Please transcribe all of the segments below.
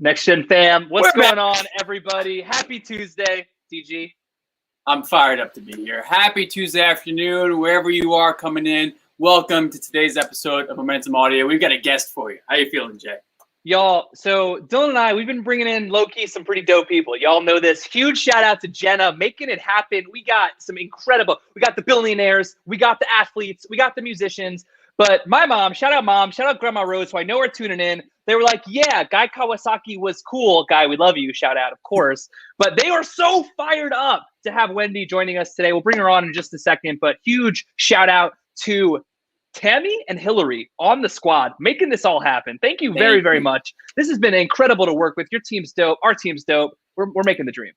Next Gen fam, what's going on, everybody? Happy Tuesday, DG. I'm fired up to be here. Happy Tuesday afternoon, wherever you are coming in. Welcome to today's episode of Momentum Audio. We've got a guest for you. How you feeling, Jay? Y'all, so Dylan and I, we've been bringing in low-key some pretty dope people. Y'all know this. Huge shout out to Jenna, making it happen. We got some incredible, we got the billionaires, we got the athletes, we got the musicians. But my mom, shout out Grandma Rose, who I know are tuning in. They were like, yeah, Guy Kawasaki was cool. Guy, we love you. Shout out, of course. But they are so fired up to have Wendy joining us today. We'll bring her on in just a second. But huge shout out to Tammy and Hillary on the squad, making this all happen. Thank you very, very much. This has been incredible to work with. Your team's dope. Our team's dope. We're making the dream.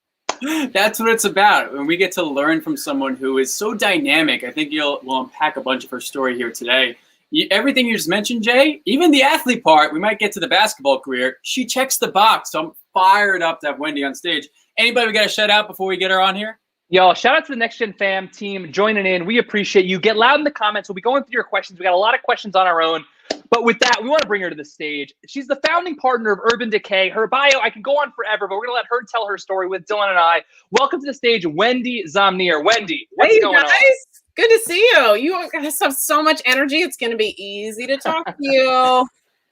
That's what it's about. When we get to learn from someone who is so dynamic, I think we'll unpack a bunch of her story here today. Everything you just mentioned, Jay, even the athlete part, we might get to the basketball career. She checks the box. So I'm fired up to have Wendy on stage. Anybody we got to shout out before we get her on here? Y'all, shout out to the Next Gen fam team joining in. We appreciate you. Get loud in the comments. We'll be going through your questions. We got a lot of questions on our own. But with that, we want to bring her to the stage. She's the founding partner of Urban Decay. Her bio, I can go on forever, but we're going to let her tell her story with Dylan and I. Welcome to the stage, Wende Zomnir. Wendy, what's going on? Good to see you. You guys have so much energy. It's going to be easy to talk to you.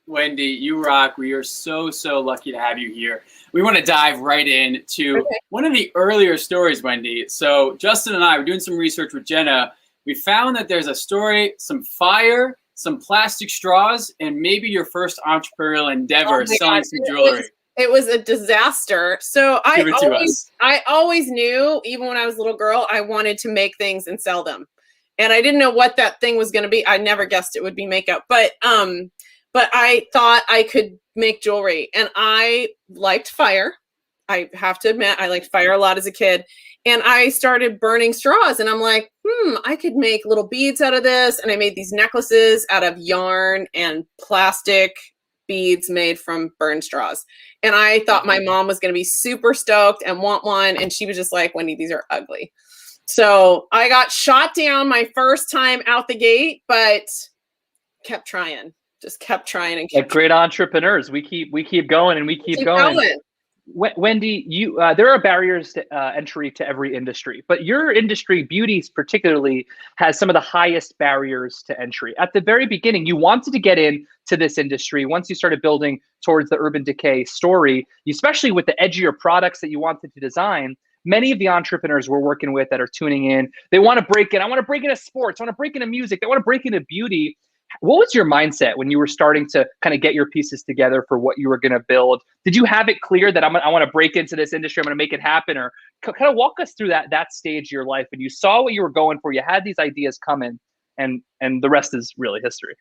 Wendy, you rock. We are so lucky to have you here. We want to dive right into one of the earlier stories, Wendy. So Justin and I were doing some research with Jenna. We found that there's a story, some fire, some plastic straws, and maybe your first entrepreneurial endeavor, selling some jewelry. It was a disaster. So I always knew, even when I was a little girl, I wanted to make things and sell them. And I didn't know what that thing was going to be. I never guessed it would be makeup. But I thought I could make jewelry. And I liked fire. I have to admit, I liked fire a lot as a kid. And I started burning straws. And I'm like, I could make little beads out of this. And I made these necklaces out of yarn and plastic beads made from burned straws. And I thought my mom was going to be super stoked and want one. And she was just like, Wendy, these are ugly. So I got shot down my first time out the gate, but kept trying. Just kept trying and kept great entrepreneurs. We keep going and we keep going. Wendy, there are barriers to entry to every industry, but your industry, beauty particularly, has some of the highest barriers to entry. At the very beginning, you wanted to get into this industry. Once you started building towards the Urban Decay story, especially with the edgier products that you wanted to design, many of the entrepreneurs we're working with that are tuning in, they want to break in. I want to break into sports. I want to break into music. They want to break into beauty. What was your mindset when you were starting to kind of get your pieces together for what you were going to build? Did you have it clear that I want to break into this industry, I'm going to make it happen? Or kind of walk us through that stage of your life and you saw what you were going for, you had these ideas coming, and the rest is really history.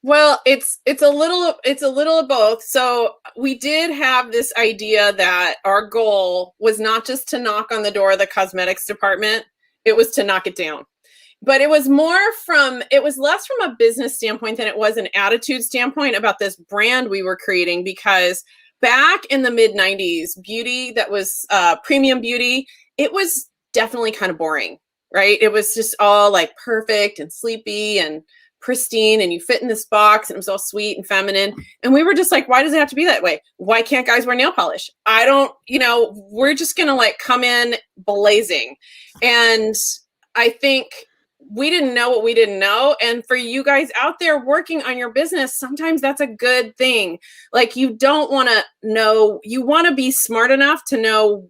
Well, it's a little of both. So we did have this idea that our goal was not just to knock on the door of the cosmetics department, it was to knock it down. But it was less from a business standpoint than it was an attitude standpoint about this brand we were creating, because back in the mid 90s, beauty that was premium beauty, it was definitely kind of boring, right? It was just all like perfect and sleepy and pristine, and you fit in this box, and it was all sweet and feminine. And we were just like, why does it have to be that way? Why can't guys wear nail polish? We're just going to like come in blazing. And I think we didn't know what we didn't know. And for you guys out there working on your business, sometimes that's a good thing. Like, you don't want to know, you want to be smart enough to know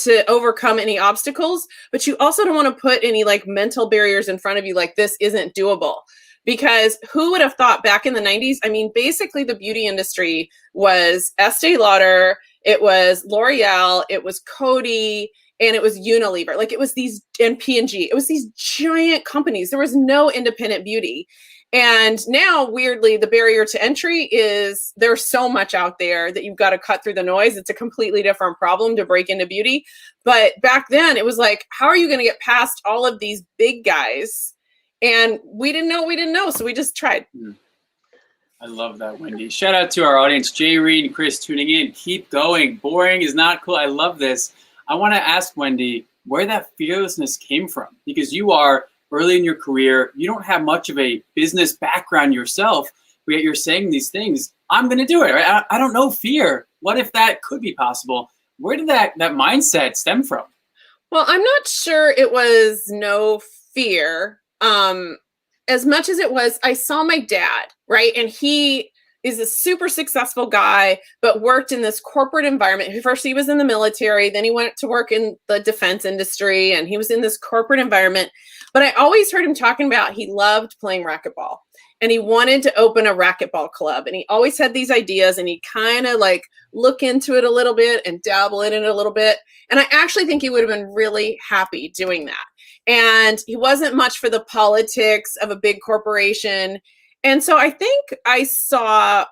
to overcome any obstacles, but you also don't want to put any like mental barriers in front of you, like this isn't doable. Because who would have thought back in the 90s? I mean, basically the beauty industry was Estee Lauder, it was L'Oreal, it was Coty, and it was Unilever. Like, it was these, and P&G, it was these giant companies. There was no independent beauty. And now, weirdly, the barrier to entry is there's so much out there that you've got to cut through the noise. It's a completely different problem to break into beauty. But back then it was like, how are you going to get past all of these big guys? And we didn't know what we didn't know. So we just tried. I love that, Wendy. Shout out to our audience, Jay Reed and Chris tuning in. Keep going. Boring is not cool. I love this. I want to ask Wendy where that fearlessness came from, because you are early in your career. You don't have much of a business background yourself, but yet you're saying these things. I'm going to do it. Right? I don't know fear. what if that could be possible? Where did that mindset stem from? Well, I'm not sure it was no fear. As much as it was, I saw my dad, right? And he is a super successful guy, but worked in this corporate environment. First, he was in the military, then he went to work in the defense industry, and he was in this corporate environment. But I always heard him talking about he loved playing racquetball, and he wanted to open a racquetball club. And he always had these ideas, and he kind of like look into it a little bit and dabble in it a little bit. And I actually think he would have been really happy doing that. And he wasn't much for the politics of a big corporation. And so I think I saw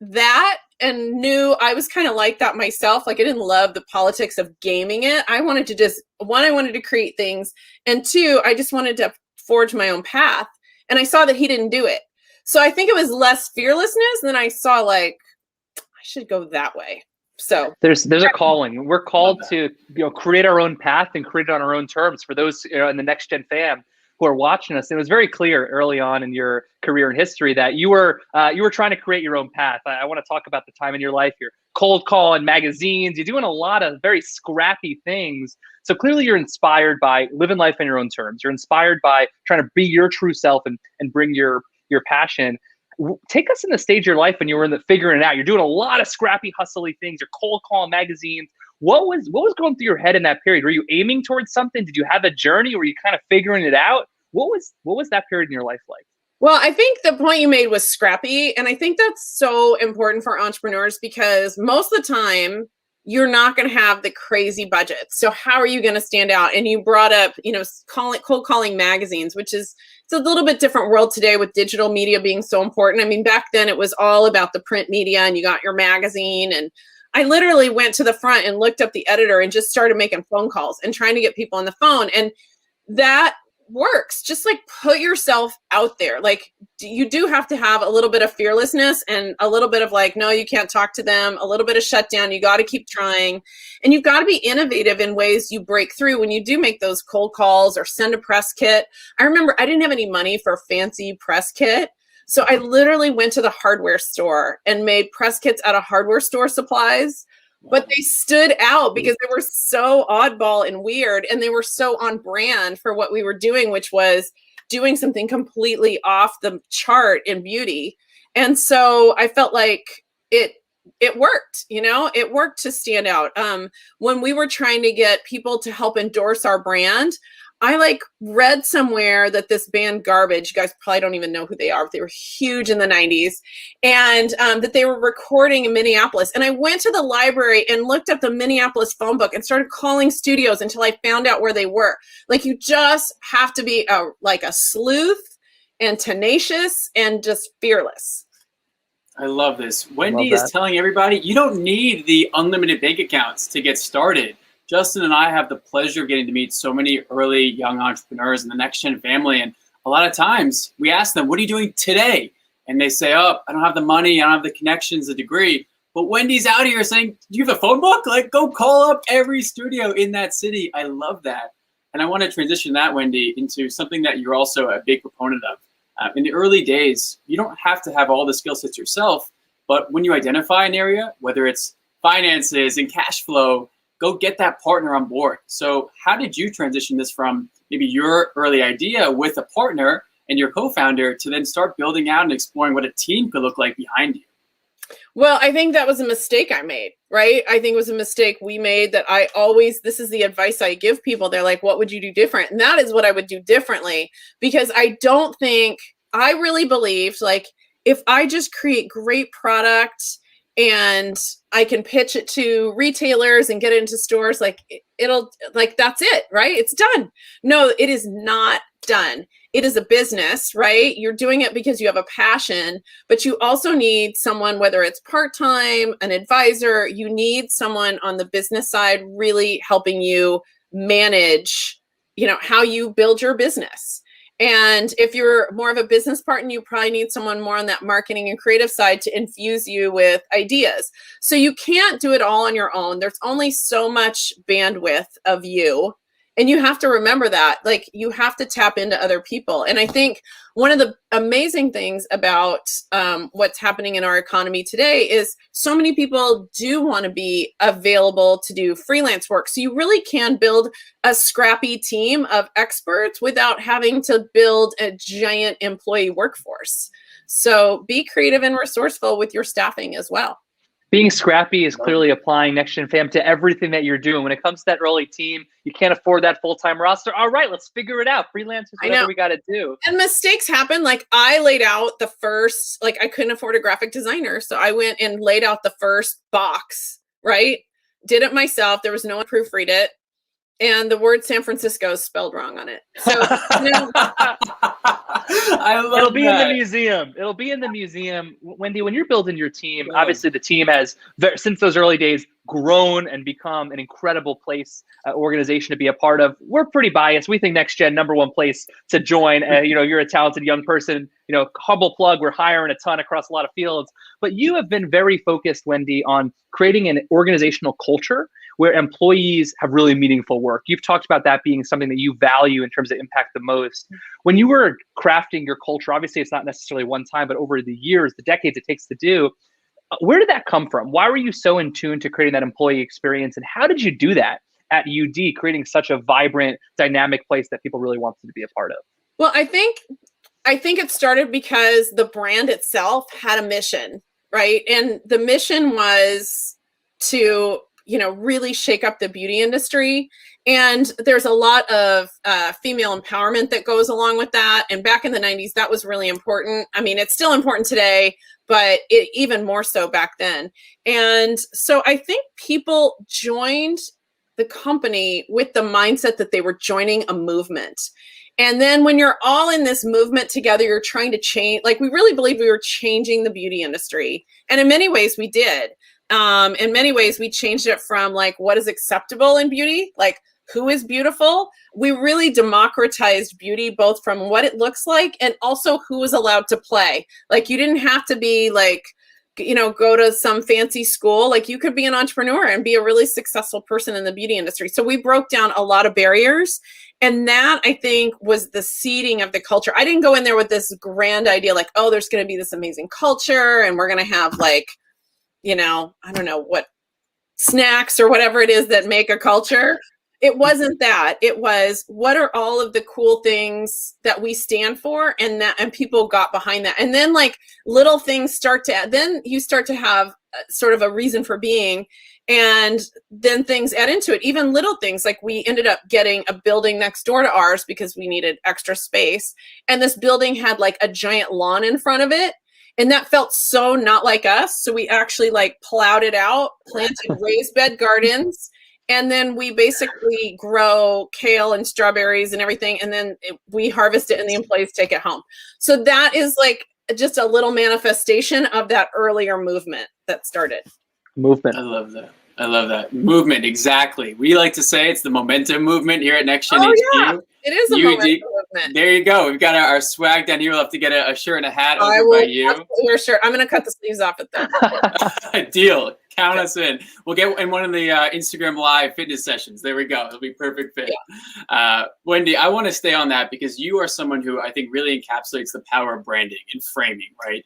that and knew I was kind of like that myself. Like I didn't love the politics of gaming it. I wanted to just, one, I wanted to create things. And two, I just wanted to forge my own path. And I saw that he didn't do it. So I think it was less fearlessness than I saw like, I should go that way. So there's a calling. We're called to create our own path and create it on our own terms. For those in the next gen fam who are watching us, it was very clear early on in your career and history that you were trying to create your own path. I want to talk about the time in your life. You're cold calling magazines. You're doing a lot of very scrappy things. So clearly you're inspired by living life on your own terms. You're inspired by trying to be your true self and bring your passion. Take us in the stage of your life when you were in the figuring it out. You're doing a lot of scrappy, hustly things. You're cold calling magazines. What was going through your head in that period? Were you aiming towards something? Did you have a journey? Were you kind of figuring it out? What was that period in your life like? Well, I think the point you made was scrappy. And I think that's so important for entrepreneurs because most of the time you're not going to have the crazy budgets. So how are you going to stand out? And you brought up, cold calling magazines, which is, it's a little bit different world today with digital media being so important. I mean, back then it was all about the print media and you got your magazine. And I literally went to the front and looked up the editor and just started making phone calls and trying to get people on the phone. And that works. Just like put yourself out there. Like you do have to have a little bit of fearlessness and a little bit of like, no, you can't talk to them, a little bit of shutdown. You got to keep trying. And you've got to be innovative in ways you break through when you do make those cold calls or send a press kit. I remember I didn't have any money for a fancy press kit. So I literally went to the hardware store and made press kits out of hardware store supplies. But they stood out because they were so oddball and weird, and they were so on brand for what we were doing, which was doing something completely off the chart in beauty. And so I felt like it worked, it worked to stand out. When we were trying to get people to help endorse our brand, I read somewhere that this band Garbage, you guys probably don't even know who they are, but they were huge in the 90s, and that they were recording in Minneapolis. And I went to the library and looked up the Minneapolis phone book and started calling studios until I found out where they were. You just have to be a sleuth and tenacious and just fearless. I love this. Wendy is telling everybody, you don't need the unlimited bank accounts to get started. Justin and I have the pleasure of getting to meet so many early young entrepreneurs in the next gen family. And a lot of times we ask them, what are you doing today? And they say, oh, I don't have the money. I don't have the connections, the degree. But Wendy's out here saying, do you have a phone book? Go call up every studio in that city. I love that. And I want to transition that, Wendy, into something that you're also a big proponent of. In the early days, you don't have to have all the skill sets yourself. But when you identify an area, whether it's finances and cash flow, go get that partner on board. So how did you transition this from maybe your early idea with a partner and your co-founder to then start building out and exploring what a team could look like behind you? Well, I think that was a mistake I made, right? I think it was a mistake we made that this is the advice I give people. They're like, what would you do different? And that is what I would do differently, because I really believed if I just create great product and I can pitch it to retailers and get it into stores, that's it, right? It's done. No, it is not done. It is a business, right? You're doing it because you have a passion, but you also need someone, whether it's part-time, an advisor, you need someone on the business side really helping you manage, how you build your business. And if you're more of a business partner, you probably need someone more on that marketing and creative side to infuse you with ideas. So you can't do it all on your own. There's only so much bandwidth of you. And you have to remember that, like, you have to tap into other people. And I think one of the amazing things about what's happening in our economy today is so many people do want to be available to do freelance work. So you really can build a scrappy team of experts without having to build a giant employee workforce. So be creative and resourceful with your staffing as well. Being scrappy is clearly applying Next Gen Fam to everything that you're doing. When it comes to that early team, you can't afford that full-time roster. All right, let's figure it out. Freelancers, whatever we got to do. And mistakes happen. Like, I laid out the first, like, I couldn't afford a graphic designer. So I went and laid out the first box, right? Did it myself. There was no one proofread it. And the word San Francisco is spelled wrong on it. So, you know, I love It'll be in the museum. It'll be in the museum. Wendy, when you're building your team, obviously the team has, since those early days, grown and become an incredible place, organization to be a part of. We're pretty biased. We think Next Gen, #1 place to join. You know, you're a talented young person. You know, humble plug, we're hiring a ton across a lot of fields. But you have been very focused, Wendy, on creating an organizational culture where employees have really meaningful work. You've talked about that being something that you value in terms of impact the most. When you were crafting your culture, obviously it's not necessarily one time, but over the years, the decades it takes to do, where did that come from? Why were you so in tune to creating that employee experience? And how did you do that at UD, creating such a vibrant, dynamic place that people really wanted to be a part of? Well, I think it started because the brand itself had a mission, right? And the mission was to, you know, really shake up the beauty industry. And there's a lot of female empowerment that goes along with that. And back in the 90s, that was really important. I mean, it's still important today, but it even more so back then. And so I think people joined the company with the mindset that they were joining a movement. And then when you're all in this movement together, you're trying to change, like, we really believe we were changing the beauty industry. And in many ways we did. In many ways, we changed it from, like, what is acceptable in beauty, like, who is beautiful. We really democratized beauty, both from what it looks like and also who is allowed to play. Like, you didn't have to be, like, you know, go to some fancy school. Like, you could be an entrepreneur and be a really successful person in the beauty industry. So we broke down a lot of barriers. And that, I think, was the seeding of the culture. I didn't go in there with this grand idea, like, oh, there's going to be this amazing culture and we're going to have, like, you know, I don't know what snacks or whatever it is that make a culture. It wasn't that. It was, what are all of the cool things that we stand for, and people got behind that. And then, like, little things then you start to have sort of a reason for being, and then things add into it. Even little things, like, we ended up getting a building next door to ours because we needed extra space. And this building had, like, a giant lawn in front of it. And that felt so not like us. So we actually, like, plowed it out, planted raised bed gardens. And then we basically grow kale and strawberries and everything. And then we harvest it and the employees take it home. So that is, like, just a little manifestation of that earlier movement that started. Movement. I love that. I love that. Movement, exactly. We like to say it's the momentum movement here at Next Gen HQ. Yeah. It is a momentum movement. There you go. We've got our swag down here. We'll have to get a shirt and a hat over by you. Your shirt. I'm going to cut the sleeves off at that. Deal. Count us in. We'll get in one of the Instagram live fitness sessions. There we go. It'll be perfect fit. Yeah. Wendy, I want to stay on that because you are someone who I think really encapsulates the power of branding and framing, right?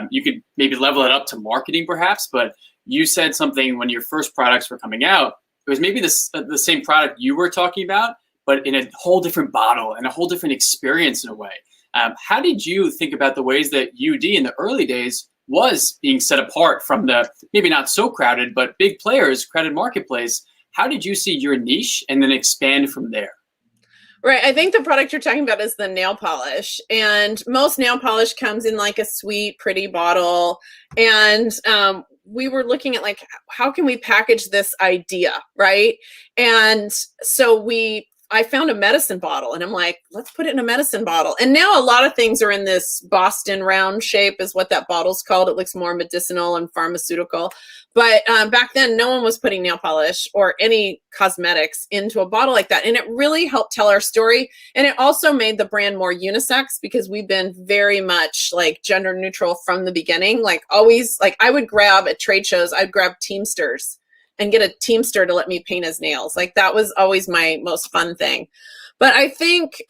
You could maybe level it up to marketing perhaps, but you said something when your first products were coming out. It was maybe the same product you were talking about, but in a whole different bottle and a whole different experience in a way. How did you think about the ways that UD in the early days was being set apart from the maybe not so crowded, but big players, crowded marketplace? How did you see your niche and then expand from there? Right. I think the product you're talking about is the nail polish. And most nail polish comes in, like, a sweet, pretty bottle. And we were looking at, like, how can we package this idea, right? And so I found a medicine bottle, and I'm like, let's put it in a medicine bottle. And now a lot of things are in this Boston round shape is what that bottle's called. It looks more medicinal and pharmaceutical. But back then, no one was putting nail polish or any cosmetics into a bottle like that. And it really helped tell our story. And it also made the brand more unisex because we've been very much, like, gender neutral from the beginning. Like, always, like, I would grab at trade shows, I'd grab Teamsters and get a Teamster to let me paint his nails. Like that was always my most fun thing. But I think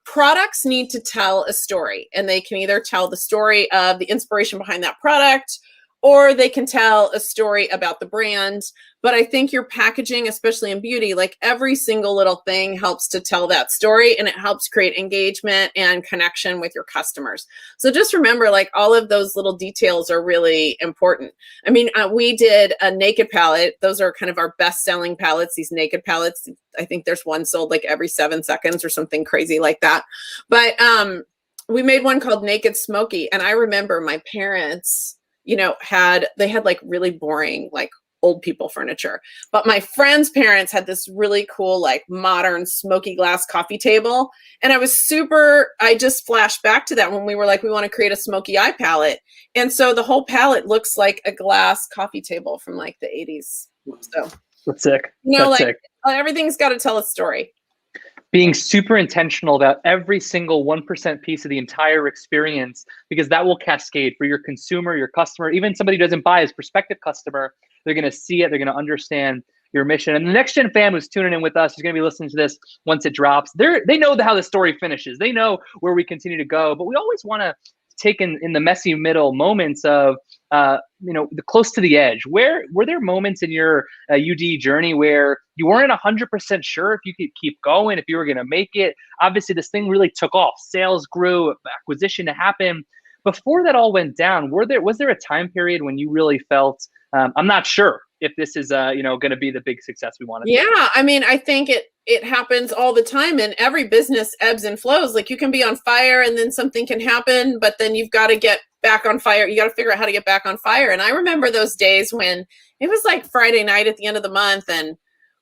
products need to tell a story, and they can either tell the story of the inspiration behind that product, or they can tell a story about the brand. But I think your packaging, especially in beauty, like every single little thing helps to tell that story, and it helps create engagement and connection with your customers. So just remember, like all of those little details are really important. I mean, we did a naked palette. Those are kind of our best-selling palettes, these naked palettes. I think there's one sold like every 7 seconds or something crazy like that. But we made one called Naked Smoky. And I remember my parents, you know, they had like really boring, like old people furniture. But my friend's parents had this really cool, like modern smoky glass coffee table. And I just flashed back to that when we were like, we want to create a smoky eye palette. And so the whole palette looks like a glass coffee table from like the 80s. So that's sick. You know, that's like sick. Everything's got to tell a story. Being super intentional about every single 1% piece of the entire experience, because that will cascade for your consumer, your customer, even somebody who doesn't buy as prospective customer. They're going to see it. They're going to understand your mission. And the next gen fam who's tuning in with us, who's going to be listening to this once it drops, they know how the story finishes. They know where we continue to go. But we always want to take in the messy middle moments of, the close to the edge. Were there moments in your UD journey where you weren't 100% sure if you could keep going, if you were going to make it? Obviously, this thing really took off. Sales grew, acquisition to happen. Before that all went down, was there a time period when you really felt, I'm not sure if this is going to be the big success we want to? Yeah, I mean, I think it happens all the time, and every business ebbs and flows. Like you can be on fire and then something can happen, but then you've got to get back on fire. You got to figure out how to get back on fire. And I remember those days when it was like Friday night at the end of the month, and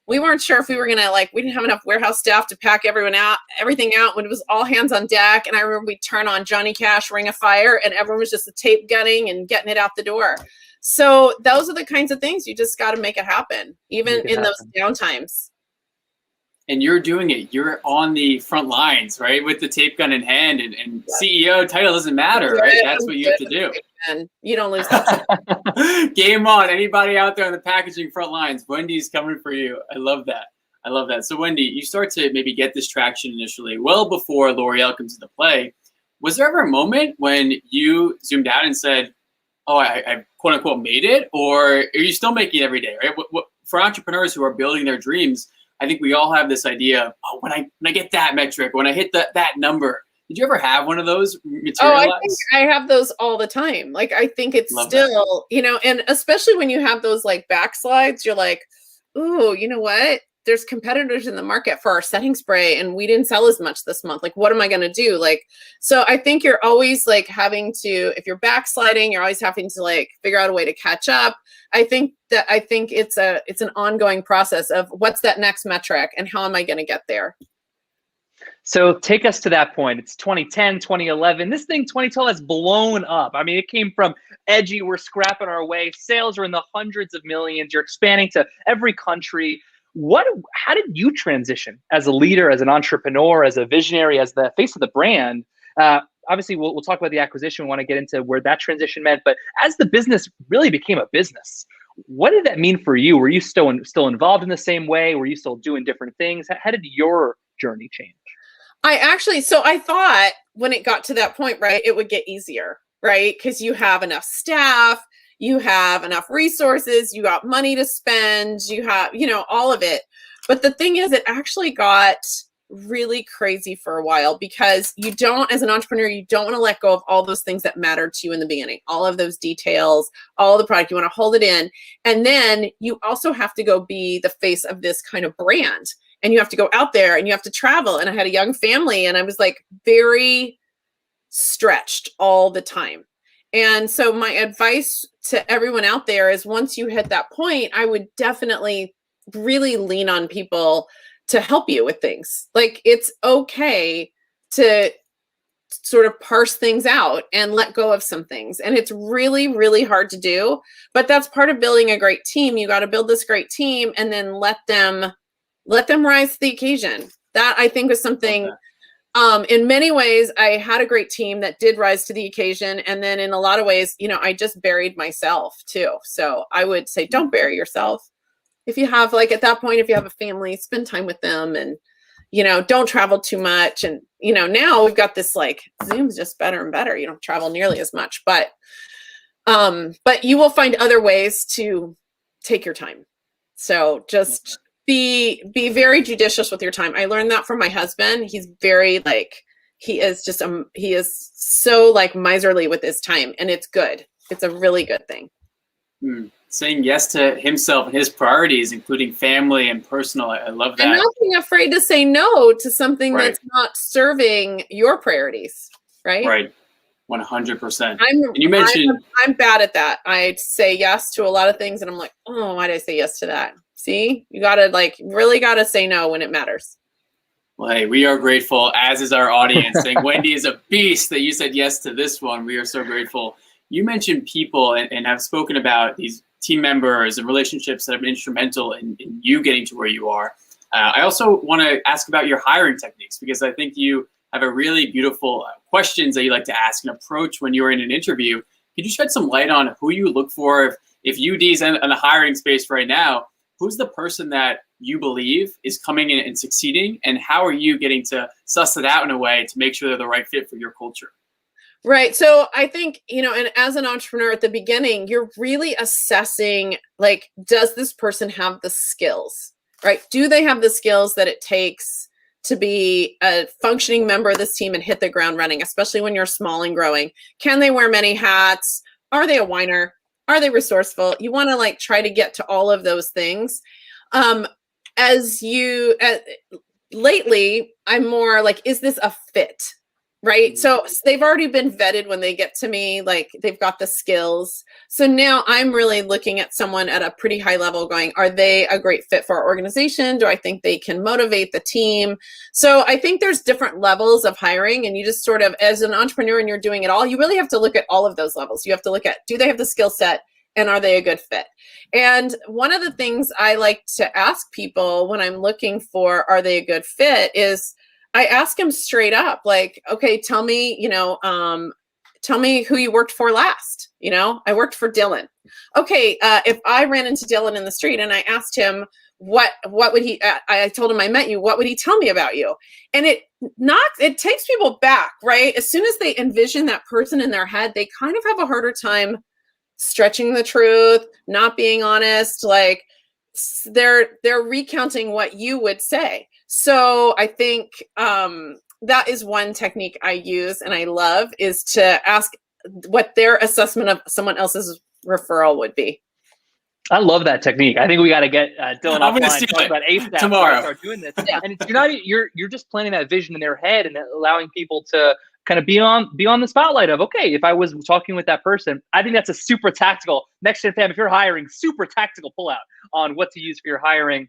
we weren't sure if we were going to, we didn't have enough warehouse staff to pack everything out when it was all hands on deck. And I remember we'd turn on Johnny Cash, Ring of Fire, and everyone was just the tape gunning and getting it out the door. So those are the kinds of things you just got to make it happen, even in those downtimes. And you're doing it. You're on the front lines, right? With the tape gun in hand, and CEO title doesn't matter, right? That's what you have to do. And you don't lose that. Game on. Anybody out there on the packaging front lines, Wendy's coming for you. I love that. So Wendy, you start to maybe get this traction initially, well before L'Oreal comes into play. Was there ever a moment when you zoomed out and said, oh, I quote unquote made it? Or are you still making it every day, right? For entrepreneurs who are building their dreams, I think we all have this idea of, oh, when I get that metric, when I hit that number. Did you ever have one of those materialize? Oh, I think I have those all the time. Like, I think it's still, and especially when you have those like backslides, you're like, ooh, you know what? There's competitors in the market for our setting spray and we didn't sell as much this month. Like, what am I going to do? Like, so I think you're always like having to, if you're backsliding, you're always having to like figure out a way to catch up. I think it's an ongoing process of what's that next metric and how am I going to get there? So take us to that point. It's 2010, 2011. This thing, 2012, has blown up. I mean, it came from edgy, we're scrapping our way. Sales are in the hundreds of millions. You're expanding to every country. How did you transition as a leader, as an entrepreneur, as a visionary, as the face of the brand? Obviously, we'll talk about the acquisition. We want to get into where that transition meant. But as the business really became a business, what did that mean for you? Were you still involved in the same way? Were you still doing different things? How did your journey change? I thought when it got to that point, right, it would get easier, right? Because you have enough staff, you have enough resources, you got money to spend, you have, all of it. But the thing is, it actually got really crazy for a while because as an entrepreneur, you don't want to let go of all those things that mattered to you in the beginning, all of those details, all the product, you want to hold it in. And then you also have to go be the face of this kind of brand. And you have to go out there and you have to travel. And I had a young family and I was like very stretched all the time. And so my advice to everyone out there is once you hit that point, I would definitely really lean on people to help you with things. Like, it's okay to sort of parse things out and let go of some things. And it's really, really hard to do, but that's part of building a great team. You got to build this great team and then let them rise to the occasion. That I think was something, in many ways, I had a great team that did rise to the occasion. And then in a lot of ways, I just buried myself too. So I would say, don't bury yourself. if you have like at that point, if you have a family, spend time with them and, you know, don't travel too much. And, you know, now we've got this like Zoom's just better and better. You don't travel nearly as much, but you will find other ways to take your time. So just be very judicious with your time. I learned that from my husband. He's very like, he is so like miserly with his time, and it's good. It's a really good thing. Saying yes to himself and his priorities, including family and personal. I love that. And not being afraid to say no to something that's not serving your priorities. Right. Right. 100%. And you mentioned I'm bad at that. I say yes to a lot of things and I'm like, oh, why did I say yes to that? See, you gotta like really gotta say no when it matters. Well, hey, we are grateful, as is our audience, saying Wendy is a beast that you said yes to this one. We are so grateful. You mentioned people and have spoken about these team members and relationships that have been instrumental in you getting to where you are. I also want to ask about your hiring techniques, because I think you have a really beautiful questions that you like to ask and approach when you're in an interview. Could you shed some light on who you look for? If UD's in the hiring space right now, who's the person that you believe is coming in and succeeding, and how are you getting to suss it out in a way to make sure they're the right fit for your culture? Right. So I think, you know, and as an entrepreneur at the beginning, you're really assessing, like, does this person have the skills, right? Do they have the skills that it takes to be a functioning member of this team and hit the ground running, especially when you're small and growing? Can they wear many hats? Are they a whiner? Are they resourceful? You want to like try to get to all of those things. Lately, I'm more like, is this a fit? Right. So they've already been vetted when they get to me, like they've got the skills. So now I'm really looking at someone at a pretty high level going, are they a great fit for our organization? Do I think they can motivate the team? So I think there's different levels of hiring, and you just sort of, as an entrepreneur and you're doing it all, you really have to look at all of those levels. You have to look at, do they have the skill set and are they a good fit? And one of the things I like to ask people when I'm looking for, are they a good fit, is I ask them straight up, like, okay, tell me, you know, tell me who you worked for last. You know, I worked for Dylan. Okay. If I ran into Dylan in the street and I asked him, what would he, I told him I met you, what would he tell me about you? And it takes people back, right? As soon as they envision that person in their head, they kind of have a harder time stretching the truth, not being honest. Like they're recounting what you would say. So I think that is one technique I use and I love, is to ask what their assessment of someone else's referral would be. I love that technique. I think we got to get Dylan offline, talk about ASAP tomorrow. Start doing this. Yeah. And you're just planting that vision in their head and allowing people to kind of be on the spotlight of, okay, if I was talking with that person. I think that's a super tactical, next gen fam, if you're hiring, super tactical pullout on what to use for your hiring.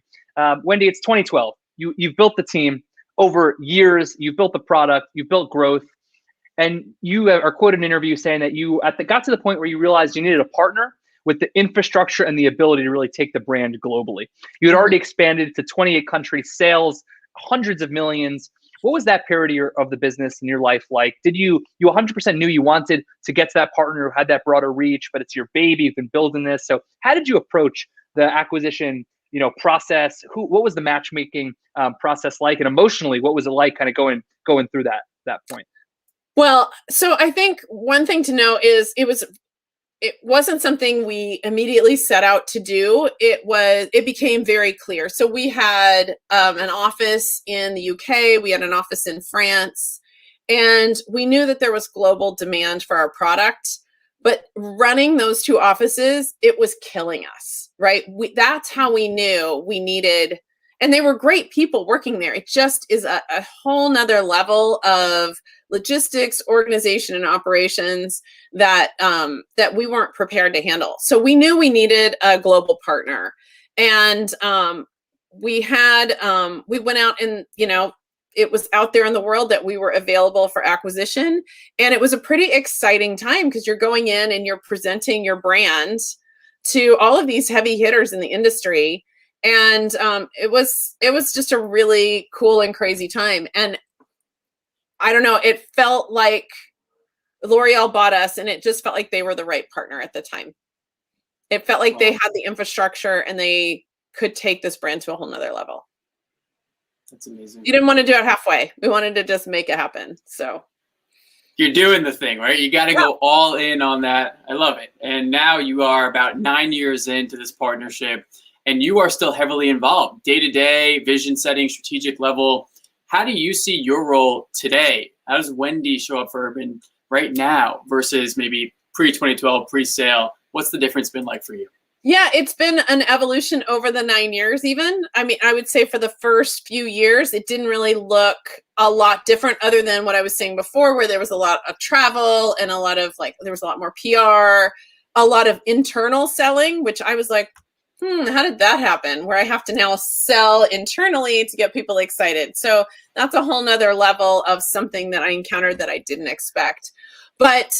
Wendy, it's 2012. You've built the team over years. You've built the product. You've built growth. And you are quoted in an interview saying that you got to the point where you realized you needed a partner with the infrastructure and the ability to really take the brand globally. You had already expanded to 28 countries, sales, hundreds of millions. What was that period of the business in your life like? Did you 100% knew you wanted to get to that partner who had that broader reach, but it's your baby, you've been building this. So how did you approach the acquisition, process? What was the matchmaking process like? And emotionally, what was it like kind of going through that point? Well, so I think one thing to know is it wasn't something we immediately set out to do. It became very clear. So we had an office in the UK, we had an office in France, and we knew that there was global demand for our product, but running those two offices, it was killing us, right? That's how we knew we needed, and they were great people working there. It just is a whole nother level of logistics, organization, and operations that we weren't prepared to handle. So we knew we needed a global partner, and we went out and it was out there in the world that we were available for acquisition, and it was a pretty exciting time because you're going in and you're presenting your brand to all of these heavy hitters in the industry, and it was just a really cool and crazy time. And I don't know, it felt like L'Oreal bought us, and it just felt like they were the right partner at the time. It felt like they had the infrastructure and they could take this brand to a whole nother level. That's amazing. You didn't want to do it halfway. We wanted to just make it happen. So you're doing the thing, right? You got to go all in on that. I love it. And now you are about 9 years into this partnership, and you are still heavily involved day-to-day, vision setting, strategic level. How do you see your role today? How does Wende show up for Urban right now versus maybe pre-2012, pre-sale? What's the difference been like for you? Yeah, it's been an evolution over the 9 years even. I mean, I would say for the first few years, it didn't really look a lot different other than what I was saying before, where there was a lot of travel and a lot of there was a lot more PR, a lot of internal selling, which I was like, how did that happen? Where I have to now sell internally to get people excited. So that's a whole nother level of something that I encountered that I didn't expect. But,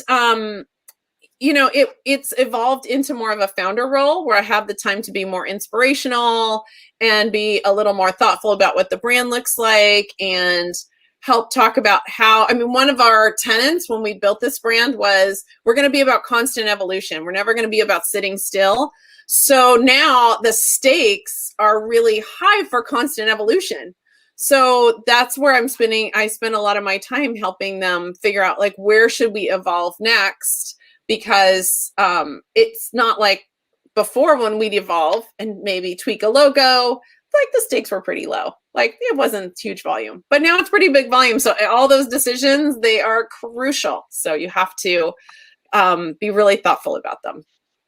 it's evolved into more of a founder role where I have the time to be more inspirational and be a little more thoughtful about what the brand looks like and help talk about one of our tenets when we built this brand was we're going to be about constant evolution. We're never going to be about sitting still. So now the stakes are really high for constant evolution. So that's where I spend a lot of my time helping them figure out where should we evolve next, because it's not like before when we'd evolve and maybe tweak a logo, the stakes were pretty low. It wasn't huge volume, but now it's pretty big volume. So all those decisions, they are crucial. So you have to be really thoughtful about them.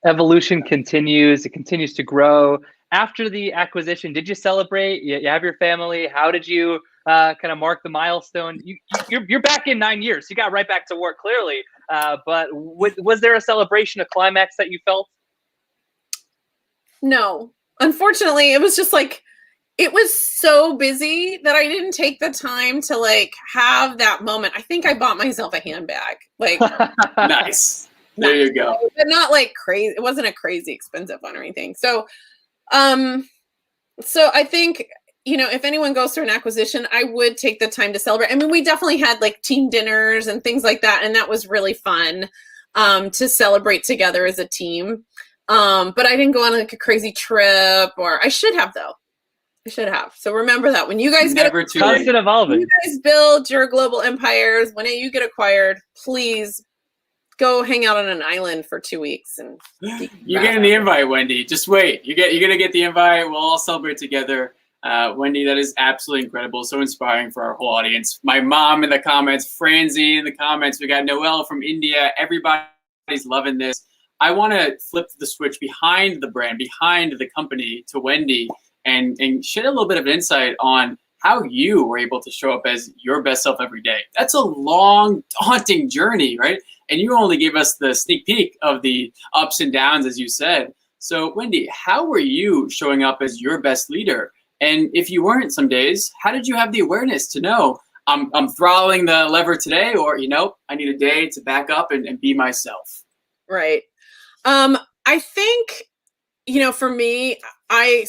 Evolution continues. It continues to grow. After the acquisition, did you celebrate? You have your family. How did you kind of mark the milestone? You're back in 9 years. You got right back to work, clearly. But was there a celebration, a climax that you felt? No. Unfortunately, it was just it was so busy that I didn't take the time to have that moment. I think I bought myself a handbag. Nice. There you go. But not crazy. It wasn't a crazy expensive one or anything. So, so I think, if anyone goes through an acquisition, I would take the time to celebrate. I mean, we definitely had team dinners and things like that. And that was really fun, to celebrate together as a team. But I didn't go on a crazy trip, or I should have though. I should have. So remember that when you guys constant evolving. You guys build your global empires. When you get acquired, please go hang out on an island for 2 weeks and you're getting the invite, Wende. Just wait. You're gonna get the invite. We'll all celebrate together. Wende, that is absolutely incredible. So inspiring for our whole audience. My mom in the comments, Franzi in the comments. We got Noelle from India. Everybody's loving this. I want to flip the switch behind the brand, behind the company, to Wende and shed a little bit of insight on how you were able to show up as your best self every day. That's a long, daunting journey, right? And you only gave us the sneak peek of the ups and downs, as you said. So Wende, how were you showing up as your best leader? And if you weren't some days, how did you have the awareness to know I'm throttling the lever today, or, I need a day to back up and be myself? Right. I think, for me, I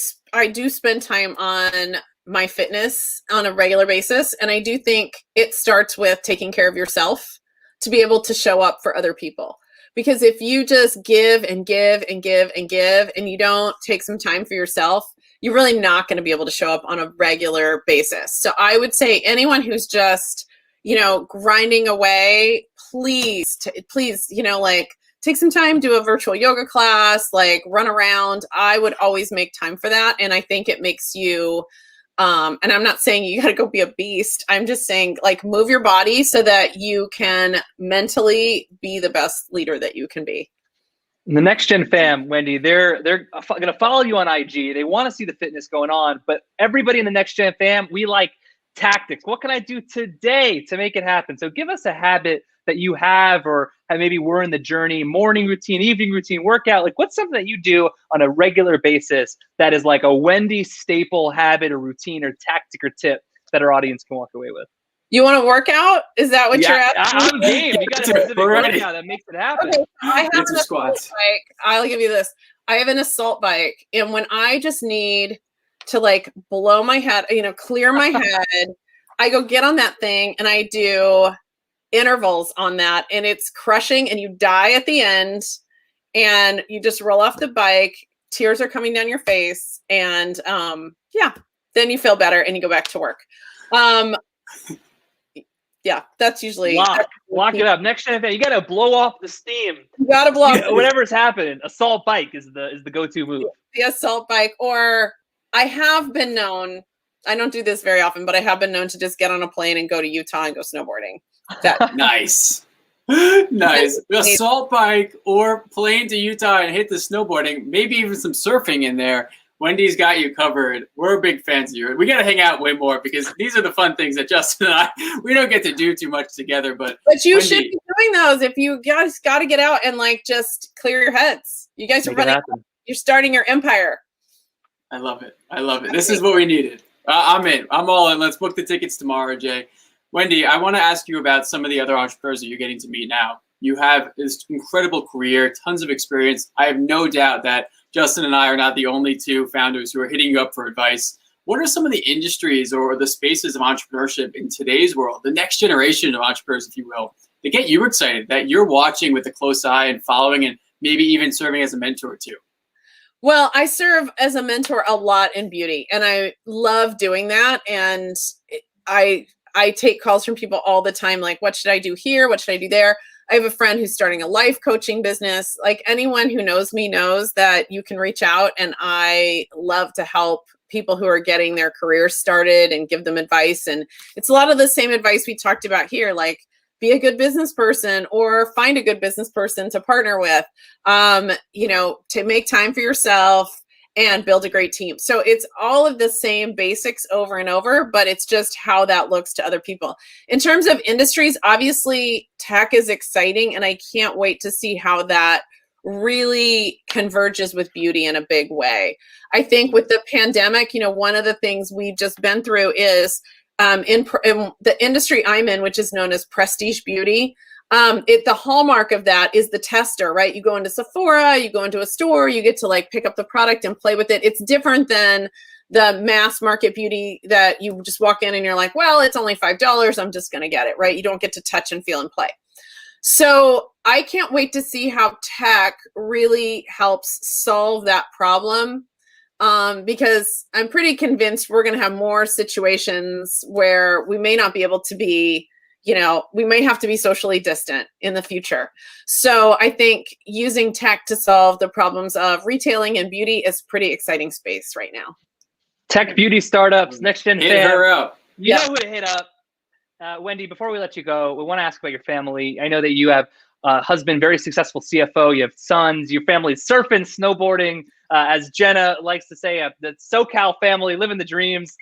do spend time on my fitness on a regular basis. And I do think it starts with taking care of yourself to be able to show up for other people. Because if you just give and give and give and give, and you don't take some time for yourself, you're really not going to be able to show up on a regular basis. So I would say anyone who's just, grinding away, please, take some time, do a virtual yoga class, run around. I would always make time for that. And I think it makes you, and I'm not saying you got to go be a beast. I'm just saying move your body so that you can mentally be the best leader that you can be. The Next Gen fam, Wende, they're going to follow you on IG. They want to see the fitness going on, but everybody in the Next Gen fam, we like tactics. What can I do today to make it happen? So give us a habit that you have, or maybe we're in the journey, morning routine, evening routine, workout. What's something that you do on a regular basis that is a Wende staple habit or routine or tactic or tip that our audience can walk away with? You want to work out? Is that what you're asking? I'm game. You got a specific workout that makes it happen. Okay, I have an assault bike. I'll give you this. I have an assault bike, and when I just need to blow my head, clear my head, I go get on that thing and I do intervals on that, and it's crushing, and you die at the end, and you just roll off the bike, tears are coming down your face, and yeah, then you feel better and you go back to work. Yeah, that's usually lock it up. Next time you gotta blow off the steam. You gotta blow off whatever's happening. Assault bike is the go-to move. The assault bike, or I have been known. I don't do this very often, but I have been known to just get on a plane and go to Utah and go snowboarding. Nice. Nice. Assault bike or plane to Utah and hit the snowboarding, maybe even some surfing in there. Wendy's got you covered. We're big fans of you. We got to hang out way more because these are the fun things that Justin and we don't get to do too much together. But you Wendy, should be doing those if you guys got to get out and like just clear your heads. You guys are running. You're starting your empire. I love it. I love it. This is what we needed. I'm in. I'm all in. Let's book the tickets tomorrow, Jay. Wendy, I want to ask you about some of the other entrepreneurs that you're getting to meet now. You have this incredible career, tons of experience. I have no doubt that Justin and I are not the only two founders who are hitting you up for advice. What are some of the industries or the spaces of entrepreneurship in today's world, the next generation of entrepreneurs, if you will, that get you excited, that you're watching with a close eye and following and maybe even serving as a mentor to? Well, I serve as a mentor a lot in beauty, and I love doing that. And I take calls from people all the time, like, what should I do here? What should I do there? I have a friend who's starting a life coaching business. Like, anyone who knows me knows that you can reach out, and I love to help people who are getting their careers started and give them advice. And it's a lot of the same advice we talked about here, like be a good business person or find a good business person to partner with, to make time for yourself and build a great team. So it's all of the same basics over and over, but it's just how that looks to other people. In terms of industries, obviously tech is exciting, and I can't wait to see how that really converges with beauty in a big way. I think with the pandemic, one of the things we've just been through is in the industry I'm in, which is known as prestige beauty. The hallmark of that is the tester, right? You go into Sephora, you go into a store, you get to like pick up the product and play with it. It's different than the mass market beauty that you just walk in and you're like, well, it's only $5. I'm just going to get it, right? You don't get to touch and feel and play. So I can't wait to see how tech really helps solve that problem. Because I'm pretty convinced we're going to have more situations where we may not be able to be, we may have to be socially distant in the future. So I think using tech to solve the problems of retailing and beauty is pretty exciting space right now. Tech beauty startups, next gen. Hit her up. You know who to hit up. Wendy, before we let you go, we want to ask about your family. I know that you have a husband, very successful CFO. You have sons. Your family's surfing, snowboarding. As Jenna likes to say, the SoCal family, living the dreams.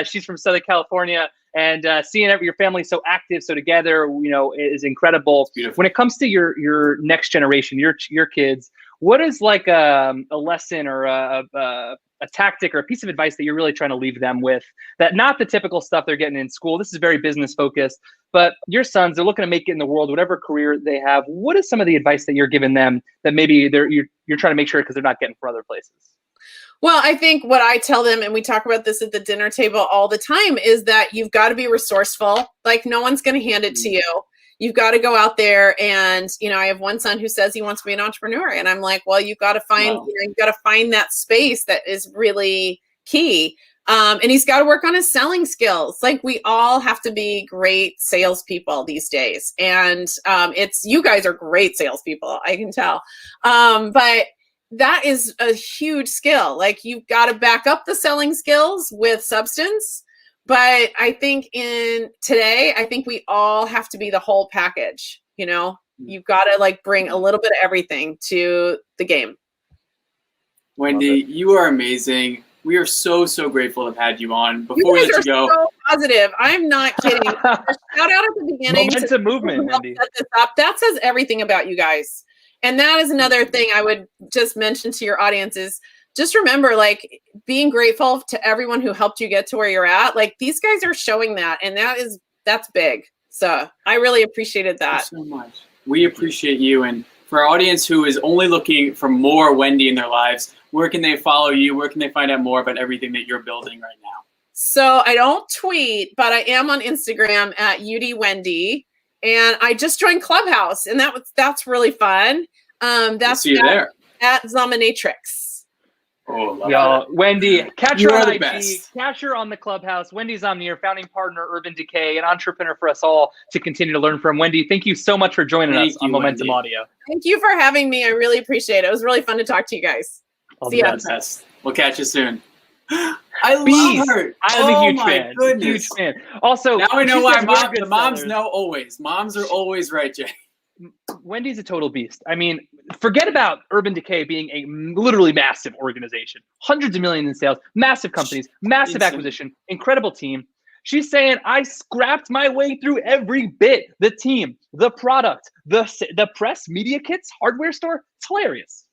She's from Southern California, and seeing your family so active, so together, is incredible. When it comes to your next generation, your kids, what is like a lesson or a tactic or a piece of advice that you're really trying to leave them with, that not the typical stuff they're getting in school? This is very business focused, but your sons, they're looking to make it in the world, whatever career they have. What is some of the advice that you're giving them that maybe you're trying to make sure because they're not getting from other places? Well, I think what I tell them, and we talk about this at the dinner table all the time, is that you've got to be resourceful. Like, no one's going to hand it to you. You've got to go out there, and I have one son who says he wants to be an entrepreneur, and I'm like, well, you've got to find you've got to find that space that is really key. And he's got to work on his selling skills. Like, we all have to be great salespeople these days, and you guys are great salespeople, I can tell. But that is a huge skill. Like, you've got to back up the selling skills with substance. But I think I think we all have to be the whole package. You've got to bring a little bit of everything to the game. Wendy, you are amazing. We are so, so grateful to have had you on. Before we let you go, so positive. I'm not kidding. A shout out at the beginning. Momentum movement, Wendy. Set this up. That says everything about you guys. And that is another thing I would just mention to your audience is just remember, being grateful to everyone who helped you get to where you're at. These guys are showing that, and that's big. So I really appreciated that. Thank you so much. We appreciate you. And for our audience who is only looking for more Wendy in their lives, where can they follow you? Where can they find out more about everything that you're building right now? So I don't tweet, but I am on Instagram at UDWendy. And I just joined Clubhouse, and that's really fun. See you there at Zominatrix. Y'all, Wende, catch her on IG, best. catch her on the Clubhouse. Wende Zomnir, founding partner, Urban Decay, an entrepreneur for us all to continue to learn from. Wende, thank you so much for joining us on Momentum Audio. Thank you for having me. I really appreciate it. It was really fun to talk to you guys. See ya. We'll catch you soon. I love her. I'm a huge fan. Goodness. Huge fan. Also, now we know why the moms know always. Moms are always right, Jay. Wendy's a total beast. I mean, forget about Urban Decay being a literally massive organization, hundreds of millions in sales, massive companies, massive acquisition, incredible team. She's saying, I scrapped my way through every bit. The team, the product, the press, media kits, hardware store. It's hilarious.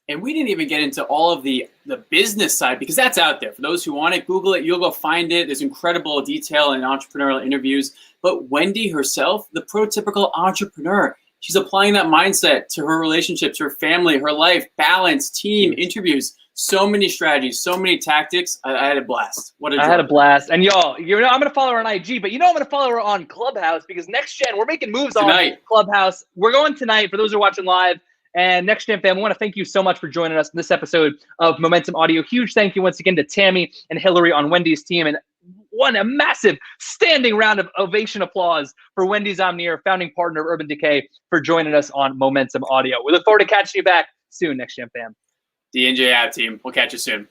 And we didn't even get into all of the business side because that's out there. For those who want it, Google it. You'll go find it. There's incredible detail in entrepreneurial interviews. But Wende herself, the prototypical entrepreneur, she's applying that mindset to her relationships, her family, her life, balance, team, interviews, so many strategies, so many tactics. I had a blast. I had a blast. And y'all, I'm going to follow her on IG, but I'm going to follow her on Clubhouse because Next Gen, we're making moves tonight on Clubhouse. We're going tonight for those who are watching live. And Next Gen fam, we want to thank you so much for joining us in this episode of Momentum Audio. Huge thank you once again to Tammy and Hillary on Wende's team. And a massive standing round of ovation applause for Wende Zomnir, founding partner of Urban Decay, for joining us on Momentum Audio. We look forward to catching you back soon, Next Gen fam. The NGHQ team. We'll catch you soon.